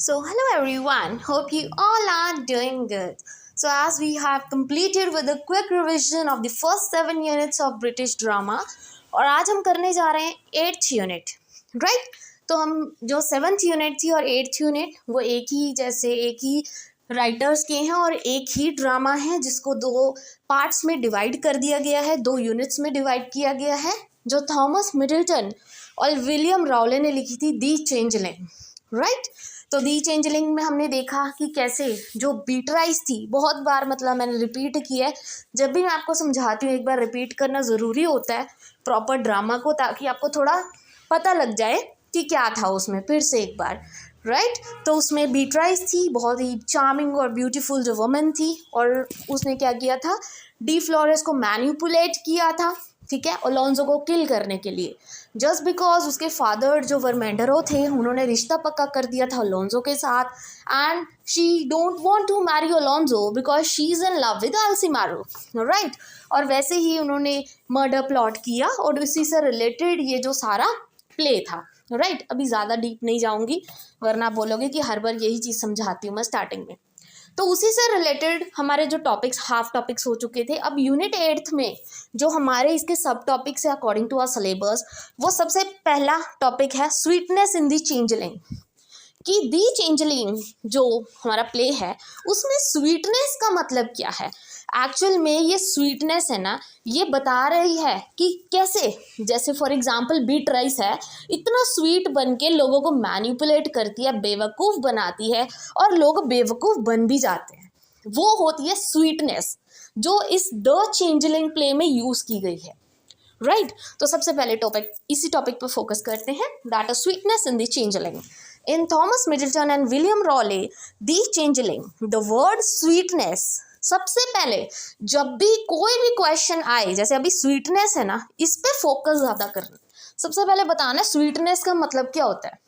So, hello everyone. Hope you all are doing good. So, as we have completed with a quick revision of the first 7 units of British drama, और आज हम करने जा रहे हैं 8th unit, right? तो हम जो 7th यूनिट थी और 8th यूनिट वो एक ही राइटर्स के हैं और एक ही ड्रामा है जिसको दो पार्ट्स में डिवाइड कर दिया गया है, दो यूनिट्स में डिवाइड किया गया है, जो थॉमस मिडल्टन और विलियम राउले ने लिखी थी, दी चेंजलिंग, राइट? तो दी चेंजलिंग में हमने देखा कि कैसे जो बीटराइज थी, बहुत बार मतलब मैंने रिपीट किया है, जब भी मैं आपको समझाती हूँ एक बार रिपीट करना ज़रूरी होता है प्रॉपर ड्रामा को, ताकि आपको थोड़ा पता लग जाए कि क्या था उसमें फिर से एक बार, राइट? तो उसमें बीटराइज थी, बहुत ही चार्मिंग और ब्यूटीफुल जो वुमन थी, और उसने क्या किया था, डी फ्लोरेस को मैनिपुलेट किया था, ठीक है, अलोंजो को किल करने के लिए, जस्ट बिकॉज उसके फादर जो वर्मेंडरो थे उन्होंने रिश्ता पक्का कर दिया था अलोंजो के साथ, and she don't want to marry Alonzo because she is in love with Alsemero, right? और वैसे ही उन्होंने मर्डर प्लॉट किया और इसी से रिलेटेड ये जो सारा प्ले था, राइट? अभी ज़्यादा डीप नहीं जाऊँगी वरना आप बोलोगे कि हर बार यही चीज़ समझाती हूँ मैं स्टार्टिंग में। तो उसी से रिलेटेड हमारे जो टॉपिक्स हाफ टॉपिक्स हो चुके थे, अब यूनिट 8th में जो हमारे इसके सब टॉपिक्स है अकॉर्डिंग टू आवर सिलेबस, वो सबसे पहला टॉपिक है स्वीटनेस इन दी चेंजलिंग। कि दी चेंजलिंग जो हमारा प्ले है उसमें स्वीटनेस का मतलब क्या है। एक्चुअल में ये स्वीटनेस है ना, ये बता रही है कि कैसे, जैसे फॉर एग्जांपल बीटराइस है, इतना स्वीट बन के लोगों को मैनिपुलेट करती है, बेवकूफ़ बनाती है और लोग बेवकूफ़ बन भी जाते हैं, वो होती है स्वीटनेस जो इस द चेंजलिंग प्ले में यूज़ की गई है, राइट? तो सबसे पहले टॉपिक इसी टॉपिक पर फोकस करते हैं, that is sweetness in the Changeling. In Thomas Middleton and William Raleigh, The Changeling, the word sweetness, सबसे पहले जब भी कोई भी क्वेश्चन आए, जैसे अभी स्वीटनेस है ना, इस पे फोकस ज़्यादा करना। सबसे पहले बताना स्वीटनेस का मतलब क्या होता है,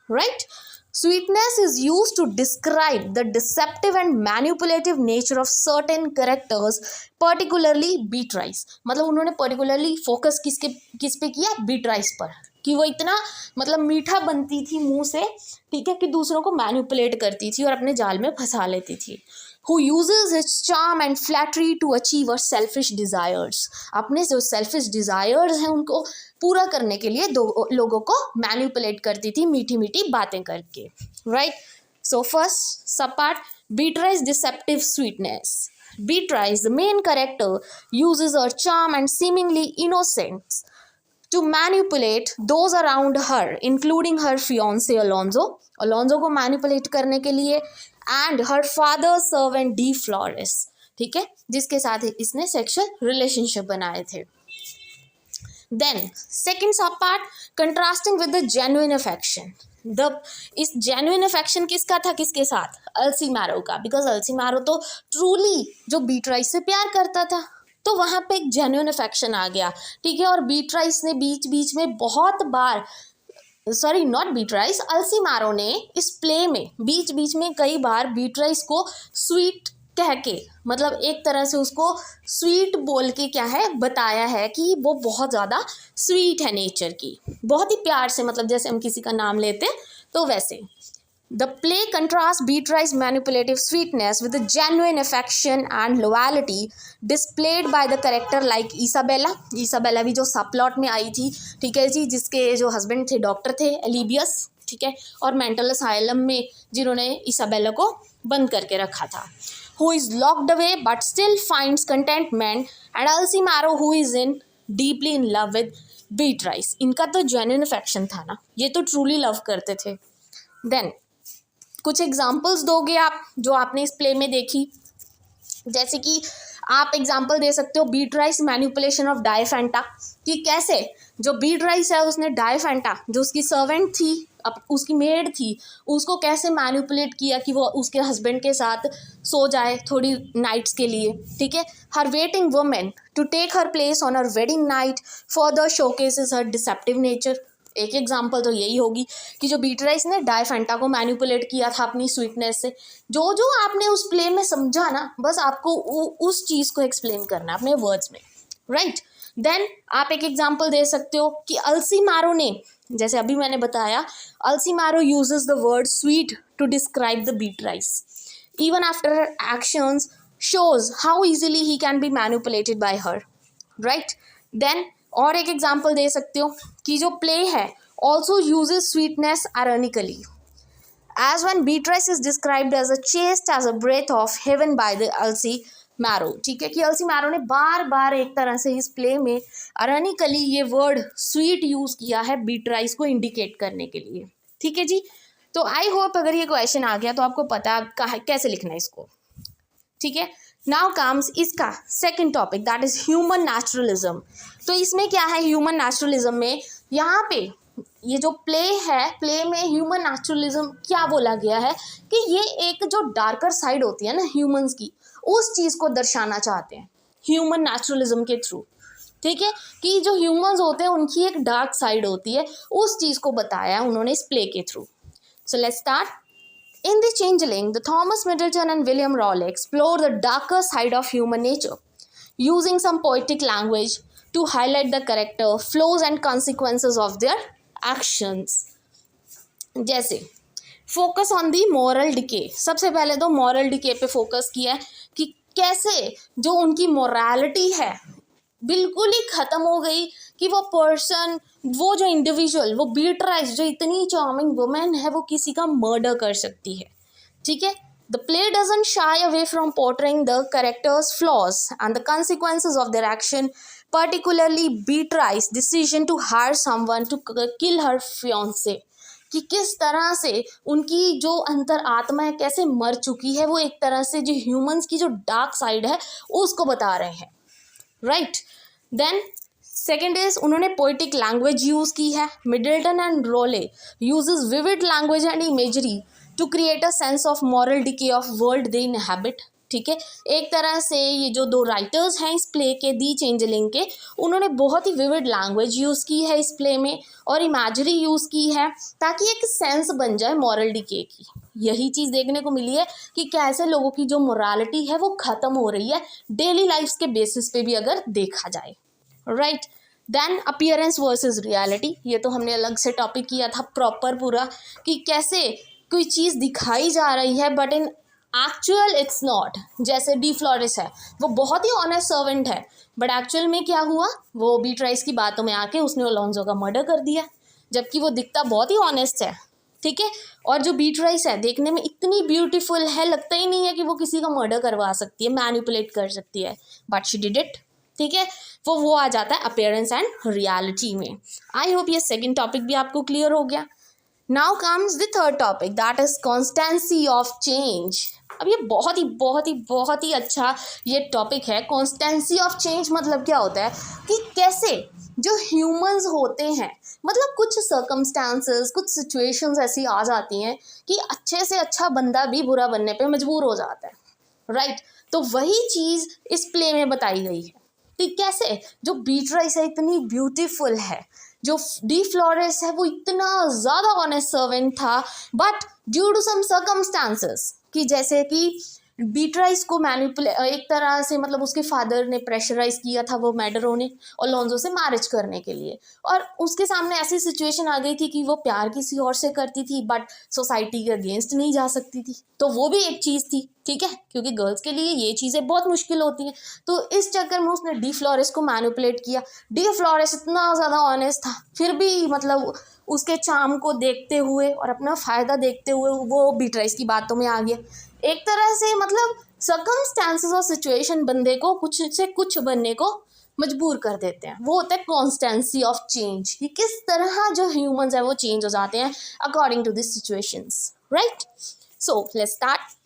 right? Sweetness is used to describe the deceptive and manipulative nature of certain characters, particularly Beatrice। मतलब उन्होंने पर्टिकुलरली फोकस किस पे किया, बीट्राइस पर, कि वो इतना मतलब मीठा बनती थी मुंह से, ठीक है, कि दूसरों को मैनिपुलेट करती थी और अपने जाल में फंसा लेती थी। Who uses his charm and flattery to achieve her selfish desires। अपने जो सेल्फिश डिज़ायर्स हैं उनको पूरा करने के लिए दो लोगों को मैनिपुलेट करती थी मीठी मीठी बातें करके, राइट? सो फर्स्ट सब part, Beatrice deceptive sweetness. Beatrice, the main character, uses her charm and seemingly innocence to manipulate those around her, including her fiancé Alonzo, Alonzo को मैनिपुलेट करने के लिए, and her father servant D Flores, ठीक है, जिसके साथ इसने sexual relationship बनाए थे। देन सेकेंड सब part, contrasting with the genuine affection. इस जेन्युइन अफेक्शन किसका था, किसके साथ, अल्सीमारो का, बिकॉज अल्सीमारो तो ट्रूली जो बीट्राइस से प्यार करता था, तो वहाँ पे एक जेन्युइन अफेक्शन आ गया, ठीक है। और बीट्राइस ने बीच बीच में बहुत बार, सॉरी नॉट बीट्राइस, अल्सीमारो ने इस प्ले में बीच बीच में कई बार बीट्राइस को स्वीट कह के, मतलब एक तरह से उसको स्वीट बोल के क्या है बताया है कि वो बहुत ज़्यादा स्वीट है नेचर की, बहुत ही प्यार से, मतलब जैसे हम किसी का नाम लेते हैं तो वैसे। The play contrasts Beatrice's manipulative sweetness with the genuine affection and loyalty displayed by the character like Isabella। Isabella भी जो सब प्लॉट में आई थी, ठीक है जी, जिसके जो हस्बैंड थे डॉक्टर थे एलिबियस, ठीक है, और मेंटल असाइलम में जिन्होंने इसाबेला को बंद करके रखा था। Who is locked away but still finds contentment, and Alcimaro who is in deeply in love with Beatrice। इनका तो genuine affection था ना, ये तो truly love करते थे। Then कुछ एग्जाम्पल्स दोगे आप जो आपने इस प्ले में देखी, जैसे कि आप एग्जाम्पल दे सकते हो बीट्राइस मैनिपुलेशन ऑफ डायफेंटा, कि कैसे जो बीट्राइस है उसने डायफेंटा जो उसकी सर्वेंट थी, अब उसकी मेड थी, उसको कैसे मैनिपुलेट किया कि वो उसके हस्बैंड के साथ सो जाए थोड़ी नाइट्स के लिए, ठीक है। Her waiting women to take her place on her wedding night further showcases her deceptive nature. एक एग्जाम्पल तो यही होगी कि जो बीट्राइस ने डायफेंटा को मैनिपुलेट किया था अपनी स्वीटनेस से। जो जो आपने उस प्ले में समझा ना, बस आपको उस चीज़ को एक्सप्लेन करना है अपने वर्ड्स में, राइट? देन आप एक एग्जाम्पल दे सकते हो कि अल्सीमारो ने जैसे अभी मैंने बताया, Alsemero uses the word sweet to describe the Beatrice even after her actions shows how easily he can be manipulated by her, right? Then और एक एग्जाम्पल दे सकते हो कि जो प्ले है also uses sweetness ironically as when Beatrice is described as a chaste as a breath of heaven by the Elsie marrow, ठीक है, कि अल्सी मैरो ने बार बार एक तरह से इस प्ले में आयरनिकली ये वर्ड स्वीट यूज किया है बीट्राइस को इंडिकेट करने के लिए, ठीक है जी। तो आई होप अगर ये क्वेश्चन आ गया तो आपको पता कैसे लिखना है इसको, ठीक है। नाउ कम्स इसका second topic that is human naturalism. तो इसमें क्या है, ह्यूमन नेचुरलिज्म में यहाँ पे ये जो प्ले है, प्ले में ह्यूमन नेचुरलिज्म क्या बोला गया है कि ये एक जो डार्कर साइड होती है ना ह्यूमंस की, उस चीज़ को दर्शाना चाहते हैं ह्यूमन नेचुरलिज्म के थ्रू, ठीक है, कि जो ह्यूमंस होते हैं उनकी एक डार्क साइड होती है, उस चीज़ को बताया उन्होंने इस प्ले के through. So let's start. In The Changeling, the Thomas Middleton and William Rawle explore the darker side of human nature, using some poetic language to highlight the character, flaws and consequences of their actions. जैसे focus on the moral decay, सबसे पहले तो moral decay पे focus किया है कि कैसे जो उनकी मोरालिटी है बिल्कुल ही ख़त्म हो गई, कि वो पर्सन, वो जो इंडिविजुअल, वो बीट्राइस जो इतनी चार्मिंग वुमेन है, वो किसी का मर्डर कर सकती है, ठीक है। The play doesn't shy away from portraying the characters flaws and the consequences of their action, particularly Beatrice's decision to hire someone to kill her fiancé, कि किस तरह से उनकी जो अंतर आत्मा है कैसे मर चुकी है, वो एक तरह से जो ह्यूमंस की जो डार्क साइड है उसको बता रहे हैं, राइट। देन सेकेंड इज उन्होंने पोइटिक लैंग्वेज यूज़ की है। Middleton and Rowley uses vivid language and imagery to create a sense of moral decay of world they inhabit, ठीक है। एक तरह से ये जो दो राइटर्स हैं इस प्ले के, दी चेंजलिंग के, उन्होंने बहुत ही विविड लैंग्वेज यूज़ की है इस प्ले में और इमेजरी यूज़ की है ताकि एक सेंस बन जाए मॉरल डिके की। यही चीज़ देखने को मिली है कि कैसे लोगों की जो मोरालिटी है वो ख़त्म हो रही है डेली लाइफ्स के बेसिस पे भी अगर देखा जाए, right. Then appearance versus reality, ये तो हमने अलग से टॉपिक किया था प्रॉपर पूरा, कि कैसे कोई चीज़ दिखाई जा रही है but in actual it's not. जैसे डी फ्लोरेस है, वो बहुत ही ऑनेस्ट सर्वेंट है बट एक्चुअल में क्या हुआ, वो बीट्राइस की बातों में आके उसने अलोंजो का मर्डर कर दिया, जबकि वो दिखता बहुत ही ऑनेस्ट है, ठीक है। और जो बीट्राइस है देखने में इतनी ब्यूटीफुल है, लगता ही नहीं है कि वो किसी का मर्डर करवा सकती है, मैनिपुलेट कर सकती है, बट शी डिड इट, ठीक है। वो आ जाता है अपीयरेंस एंड रियलिटी में। आई होप ये सेकंड टॉपिक भी आपको क्लियर हो गया। Now comes the third topic that is constituency of change. अब ये बहुत ही अच्छा ये टॉपिक है। कॉन्स्टेंसी ऑफ चेंज मतलब क्या होता है कि कैसे जो ह्यूमंस होते हैं, मतलब कुछ सर्कमस्टांसेस, कुछ सिचुएशंस ऐसी आ जाती हैं कि अच्छे से अच्छा बंदा भी बुरा बनने पे मजबूर हो जाता है, राइट। तो वही चीज़ इस प्ले में बताई गई है कि कैसे जो बीट्राइस है इतनी ब्यूटीफुल है, जो डी फ्लोरेस है वो इतना ज़्यादा ऑनेस्ट सर्वेंट था, but due to some circumstances, कि जैसे कि बीट्राइस को एक तरह से, मतलब उसके फादर ने प्रेशराइज किया था वो मैडरो ने अलोंजो से मैरिज करने के लिए, और उसके सामने ऐसी सिचुएशन आ गई थी कि वो प्यार किसी और से करती थी बट सोसाइटी के अगेंस्ट नहीं जा सकती थी, तो वो भी एक चीज़ थी, ठीक है, क्योंकि गर्ल्स के लिए ये चीज़ें बहुत मुश्किल होती हैं। तो इस चक्कर में उसने डी फ्लोरेस को मैनिपुलेट किया। डी फ्लोरेस इतना ज़्यादा ऑनेस्ट था, फिर भी मतलब उसके चार्म को देखते हुए और अपना फ़ायदा देखते हुए वो बीट्राइस की बातों में आ गया। एक तरह से मतलब सर्कमस्टांसेस और सिचुएशन बंदे को कुछ से कुछ बनने को मजबूर कर देते हैं। वो होता है कॉन्स्टेंसी ऑफ चेंज, कि किस तरह जो ह्यूमंस है वो चेंज हो जाते हैं according to this situations, right. So let's start.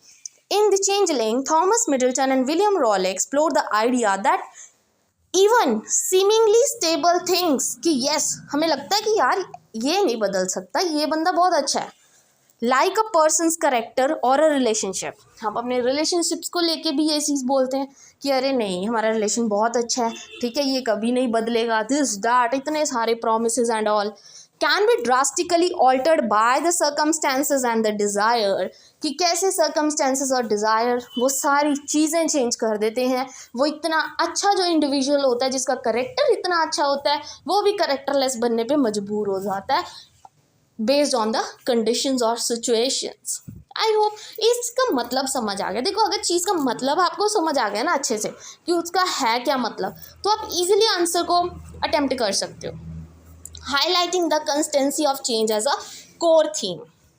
In The Changeling, Thomas Middleton and William Rawle explore the idea that even seemingly stable things, कि yes, हमें लगता है कि यार ये नहीं बदल सकता, ये बंदा बहुत अच्छा है, like a person's character or a relationship। हम अपने रिलेशनशिप्स को लेके भी ये चीज़ बोलते हैं कि अरे नहीं, हमारा रिलेशन बहुत अच्छा है, ठीक है, ये कभी नहीं बदलेगा, दिस दैट, इतने सारे promises and all, can be drastically altered by the circumstances and the desire, कि कैसे सर्कमस्टेंसेस और डिज़ायर वो सारी चीज़ें चेंज कर देते हैं। वो इतना अच्छा जो इंडिविजुअल होता है, जिसका करेक्टर इतना अच्छा होता है, वो भी करेक्टरलेस बनने पे मजबूर हो जाता है बेस्ड ऑन द कंडीशंस और सिचुएशंस। आई होप इसका मतलब समझ आ गया। देखो, अगर चीज़ का मतलब आपको समझ आ गया ना अच्छे से कि उसका है क्या मतलब, तो आप इजीली आंसर को अटेम्प्ट कर सकते हो। Highlighting the consistency of change as a core theme.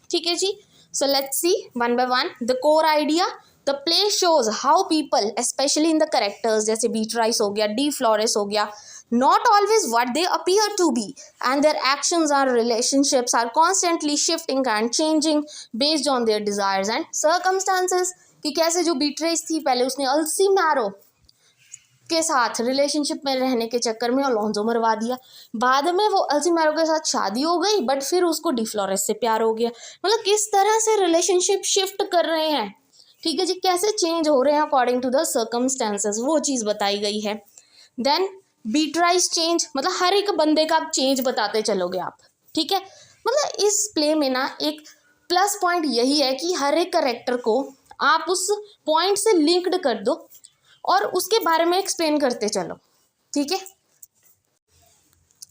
ठीक है जी, so let's see one by one the core idea. The play shows how people especially in the characters, जैसे बीट्राइस हो गया, डी फ्लोरेस हो गया, not always what they appear to be, and their actions or relationships are constantly shifting and changing based on their desires and circumstances। कि कैसे जो बीट्रेस थी, पहले उसने अल्सी मैरो के साथ रिलेशनशिप में रहने के चक्कर में अलोंजो मरवा दिया, बाद में वो अल्सी मैरो के साथ शादी हो गई, बट फिर उसको डी फ्लोरेस से प्यार हो गया। मतलब किस तरह से रिलेशनशिप शिफ्ट कर रहे हैं, ठीक है जी, कैसे चेंज हो रहे हैं अकॉर्डिंग टू द सर्कमस्टेंसेस, वो चीज़ बताई गई है। देन बीट्राइस चेंज, मतलब हर एक बंदे का आप चेंज बताते चलोगे आप, ठीक है। मतलब इस प्ले में ना एक प्लस पॉइंट यही है कि हर एक करेक्टर को आप उस पॉइंट से लिंक्ड कर दो और उसके बारे में एक्सप्लेन करते चलो, ठीक है।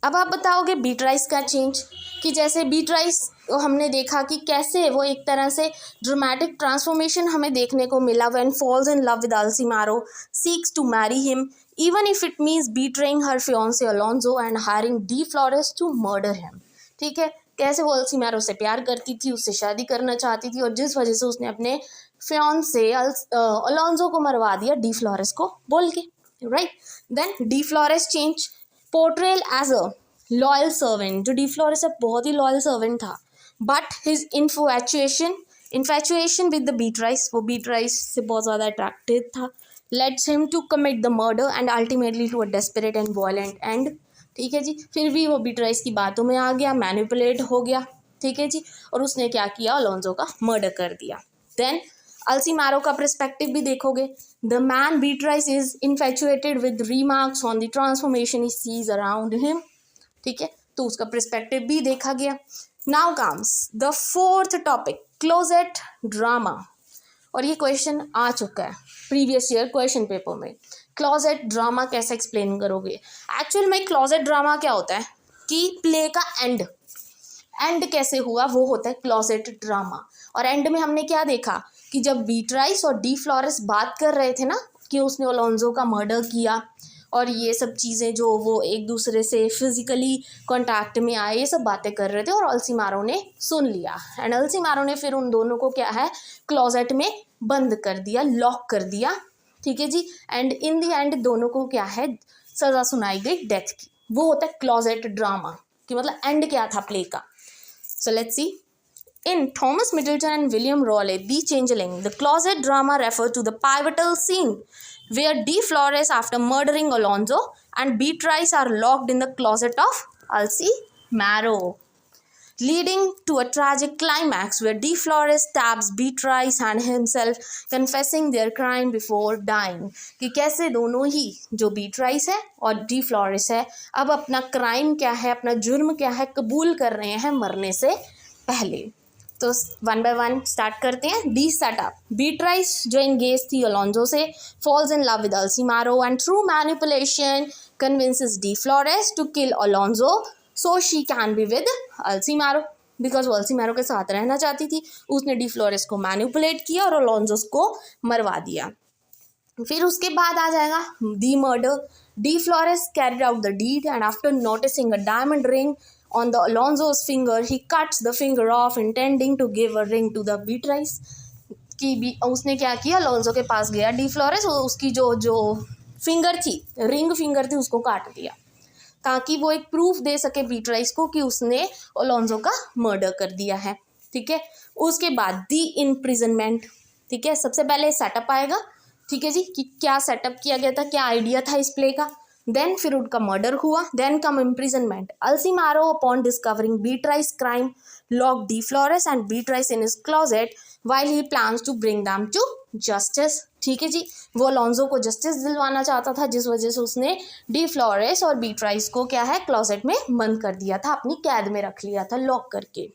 अब आप बताओगे बीट्राइस का चेंज, कि जैसे बीट्राइस हमने देखा कि कैसे वो एक तरह से ड्रामेटिक ट्रांसफॉर्मेशन हमें देखने को मिला when falls in love with Alsemero, seeks to marry him even if it means betraying her fiance Alonzo and hiring De Flores to murder him. ठीक है, कैसे वो अल्सीमारो से प्यार करती थी, उससे शादी करना चाहती थी, और जिस वजह से उसने अपने फियांसे अलोंजो को मरवा दिया डी फ्लोरेस को बोल के, right. Then De Flores change, portrayal as a loyal servant, जो डी फ्लोरेस है बहुत ही लॉयल सर्वेंट था, but his infatuation with the Beatrice, वो बीट्राइस से बहुत ज़्यादा अट्रैक्टेड था, lets him to commit the murder and ultimately to a desperate and violent end. ठीक है जी, फिर भी वो बीट्राइस की बातों में आ गया, मैनिपुलेट हो गया, ठीक है जी, और उसने क्या किया, अलोंजो का मर्डर कर दिया। देन अल्सीमारो का पर्सपेक्टिव भी देखोगे, the man Beatrice is infatuated with remarks on the transformation he sees around him, ठीक है, तो उसका पर्सपेक्टिव भी देखा गया। Now comes the fourth topic, closet drama, और ये क्वेश्चन आ चुका है प्रीवियस ईयर क्वेश्चन पेपर में। क्लोजेट ड्रामा कैसे एक्सप्लेन करोगे? एक्चुअल में क्लोजेट ड्रामा क्या होता है कि प्ले का एंड कैसे हुआ, वो होता है क्लोजेट ड्रामा। और एंड में हमने क्या देखा कि जब बीट्राइस और डी फ्लोरेस बात कर रहे थे ना कि उसने अलोंजो का मर्डर किया और ये सब चीज़ें, जो वो एक दूसरे से फिजिकली कांटेक्ट में आए, ये सब बातें कर रहे थे, और अल्सीमारो ने सुन लिया, एंड अल्सीमारो ने फिर उन दोनों को क्या है, क्लोजेट में बंद कर दिया, लॉक कर दिया, ठीक है जी। एंड इन दी एंड दोनों को क्या है, सज़ा सुनाई गई डेथ की। वो होता है क्लोजेट ड्रामा, कि मतलब एंड क्या था प्ले का। सो let's C, in Thomas Middleton and William Raleigh, The Changeling, the closet drama refers to the pivotal scene where D. Flores, after murdering Alonzo, and Beatrice are locked in the closet of Alcimaro, leading to a tragic climax where D. Flores stabs Beatrice and himself, confessing their crime before dying। कि कैसे दोनों ही, जो Beatrice है और D. Flores है, अब अपना crime क्या है, अपना जुर्म क्या है, कबूल कर रहे हैं मरने से पहले। तो वन बाय वन स्टार्ट करते हैं। डी सेटअप, बीट्राइस जो एंगेज थी अलोंजो से, falls in love with Alsemero and through manipulation convinces De Flores to kill Alonzo so she can be with Alsemero, because वो अल्सीमारो के साथ रहना चाहती थी। उसने डी फ्लोरेस को मैनिपुलेट किया और अलोंजो को मरवा दिया। फिर उसके बाद आ जाएगा the murder, De Flores carried out the deed and after noticing a diamond ring on the Alonzo's finger, he cuts the finger off, intending to give a ring to the Beatrice। कि उसने क्या किया, Alonzo के पास गया D Flores, उसकी जो finger थी, ring finger थी, उसको काट दिया ताकि वो एक प्रूफ दे सके बीट्राइस को कि उसने अलोंजो का मर्डर कर दिया है, ठीक है। उसके बाद दी इम्प्रिजनमेंट, ठीक है, सबसे पहले सेटअप आएगा, ठीक है जी, कि क्या सेटअप किया गया था, क्या आइडिया था इस प्ले का। देन फिर उनका मर्डर हुआ, then come imprisonment. Alsemero upon discovering Beatrice crime lock De Flores and Beatrice in his closet while he plans to bring them to justice. ठीक है जी, वो अलोंजो को जस्टिस दिलवाना चाहता था, जिस वजह से उसने डी फ्लोरेस और बीट्राइस को क्या है क्लोजेट में बंद कर दिया था, अपनी कैद में रख लिया था लॉक करके।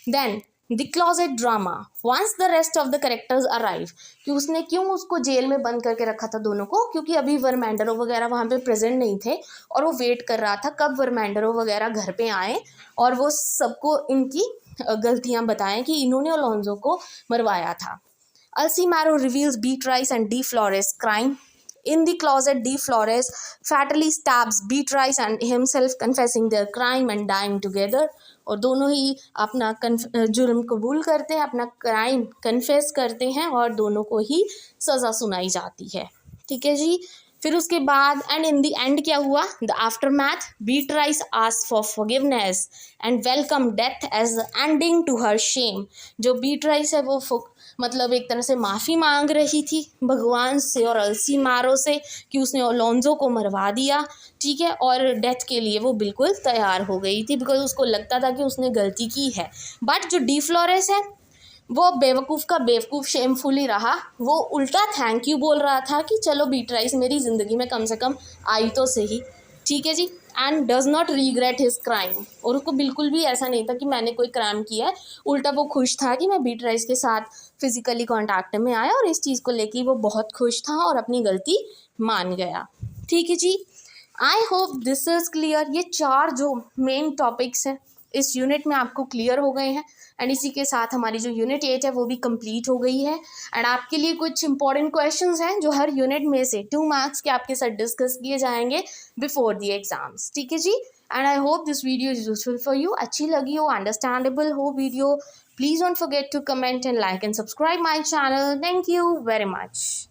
Then the closet drama, once the rest of the characters arrive, कि उसने क्यों उसको जेल में बंद करके रखा था दोनों को, क्योंकि अभी वर्मैंडरो वगैरह वहाँ पे प्रेजेंट नहीं थे और वो वेट कर रहा था कब वर्मैंडरो वगैरह घर पे आए और वो सबको इनकी गलतियाँ बताएं कि इन्होंने अलोंजो को मरवाया था। Alcimaro reveals Beatrice and De Flores' crime. In the closet, De Flores fatally stabs Beatrice and himself, confessing their crime and dying together. और दोनों ही अपना जुर्म कबूल करते हैं, अपना क्राइम कन्फेस करते हैं और दोनों को ही सज़ा सुनाई जाती है। ठीक है जी। फिर उसके बाद एंड इन द एंड क्या हुआ, the aftermath, Beatrice asked for forgiveness and welcome death as ending to her shame. जो बीट्राइस है वो मतलब एक तरह से माफ़ी मांग रही थी भगवान से और अल्सीमारो से कि उसने अलोंजो को मरवा दिया। ठीक है, और डेथ के लिए वो बिल्कुल तैयार हो गई थी, बिकॉज उसको लगता था कि उसने गलती की है। बट जो डी फ्लोरेस है वो बेवकूफ़ का बेवकूफ़ शेमफुल ही रहा, वो उल्टा थैंक यू बोल रहा था कि चलो बीट्राइस मेरी ज़िंदगी में कम से कम आई तो सही। ठीक है जी। And does not regret his crime, और उसको बिल्कुल भी ऐसा नहीं था कि मैंने कोई क्राइम किया है, उल्टा वो खुश था कि मैं बीट्राइस के साथ फिज़िकली कॉन्टैक्ट में आया और इस चीज़ को लेके वो बहुत खुश था और अपनी गलती मान गया। ठीक है जी। I hope this is clear. ये 4 जो मेन टॉपिक्स हैं इस यूनिट में आपको क्लियर हो गए हैं एंड इसी के साथ हमारी जो यूनिट 8 है वो भी कंप्लीट हो गई है। एंड आपके लिए कुछ इंपॉर्टेंट क्वेश्चंस हैं जो हर यूनिट में से 2 मार्क्स के आपके साथ डिस्कस किए जाएंगे बिफोर द एग्जाम्स। ठीक है जी। And I hope this video is useful for you, अच्छी लगी हो, अंडरस्टैंडेबल हो video, please don't forget to comment and like and subscribe my channel. Thank you very much.